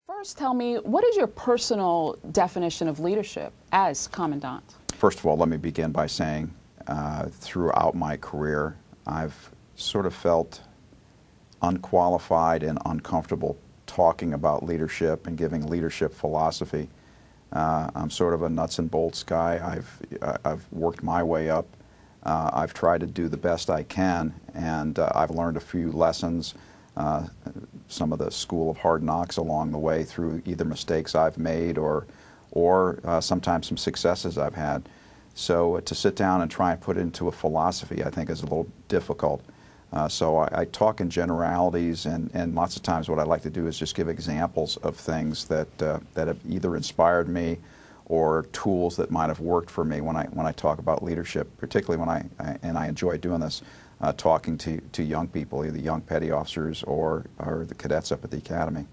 First, tell me, what is your personal definition of leadership as Commandant? First of all, let me begin by saying throughout my career, I've sort of felt unqualified and uncomfortable talking about leadership and giving leadership philosophy. I'm sort of a nuts and bolts guy. I've worked my way up. I've tried to do the best I can, and I've learned a few lessons, some of the school of hard knocks along the way through either mistakes I've made or sometimes some successes I've had. So to sit down and try and put it into a philosophy, I think, is a little difficult. So I talk in generalities, and lots of times what I like to do is just give examples of things that have either inspired me or tools that might have worked for me when I talk about leadership, particularly when I enjoy doing this, talking to young people, either young petty officers or the cadets up at the academy.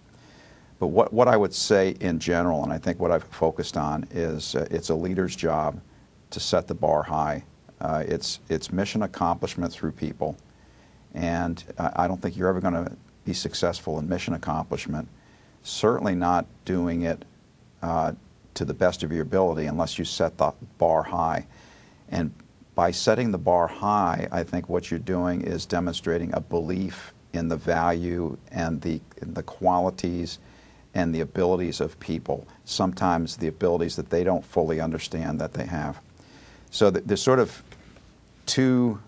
But what I would say in general, and I think what I've focused on, is it's a leader's job to set the bar high. It's mission accomplishment through people. And I don't think you're ever going to be successful in mission accomplishment, certainly not doing it to the best of your ability unless you set the bar high. And by setting the bar high, I think what you're doing is demonstrating a belief in the value and the qualities and the abilities of people, sometimes the abilities that they don't fully understand that they have. So there's sort of two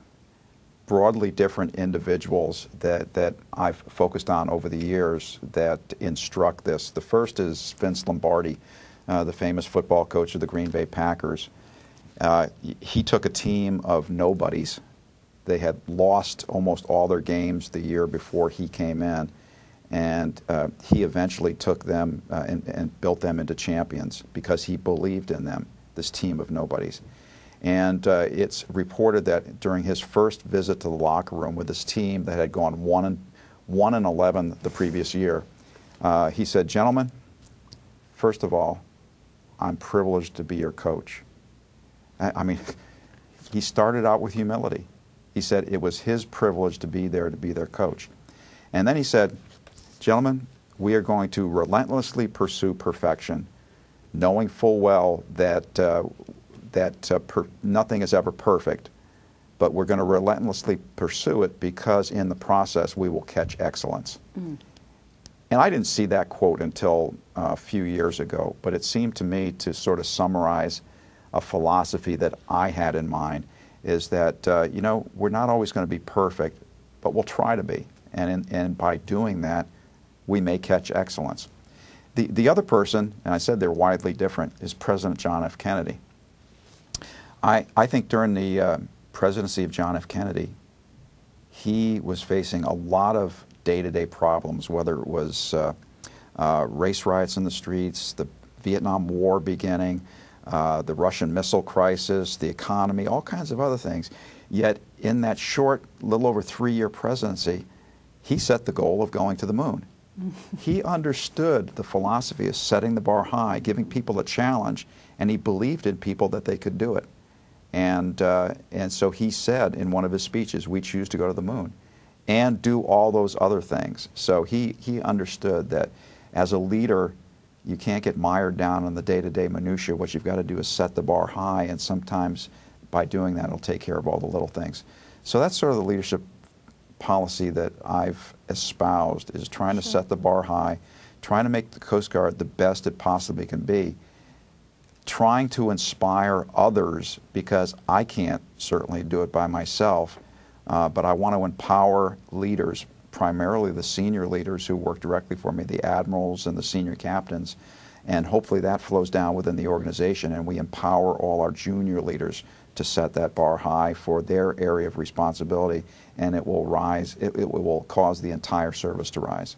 broadly different individuals that I've focused on over the years that instruct this. The first is Vince Lombardi, the famous football coach of the Green Bay Packers. He took a team of nobodies. They had lost almost all their games the year before he came in, and he eventually took them and built them into champions because he believed in them, this team of nobodies. And it's reported that during his first visit to the locker room with this team that had gone 1-11 the previous year, he said, "Gentlemen, first of all, I'm privileged to be your coach." I mean, he started out with humility. He said it was his privilege to be there, to be their coach. And then he said, "Gentlemen, we are going to relentlessly pursue perfection, knowing full well that nothing is ever perfect, but we're going to relentlessly pursue it because in the process we will catch excellence." Mm. And I didn't see that quote until a few years ago, but it seemed to me to sort of summarize a philosophy that I had in mind, is that, you know, we're not always going to be perfect, but we'll try to be. And by doing that, we may catch excellence. The other person, and I said they're widely different, is President John F. Kennedy. I think during the presidency of John F. Kennedy, he was facing a lot of day-to-day problems, whether it was race riots in the streets, the Vietnam War beginning, the Russian missile crisis, the economy, all kinds of other things. Yet in that short, little over 3-year presidency, he set the goal of going to the moon. He understood the philosophy of setting the bar high, giving people a challenge, and he believed in people that they could do it. And so he said in one of his speeches, "We choose to go to the moon and do all those other things." So he understood that as a leader, you can't get mired down in the day-to-day minutia. What you've got to do is set the bar high, and sometimes by doing that, it'll take care of all the little things. So that's sort of the leadership policy that I've espoused, is trying to set the bar high, trying to make the Coast Guard the best it possibly can be, trying to inspire others, because I can't certainly do it by myself, but I want to empower leaders, primarily the senior leaders who work directly for me, the admirals and the senior captains, and hopefully that flows down within the organization, and we empower all our junior leaders to set that bar high for their area of responsibility, and it will rise, it will cause the entire service to rise.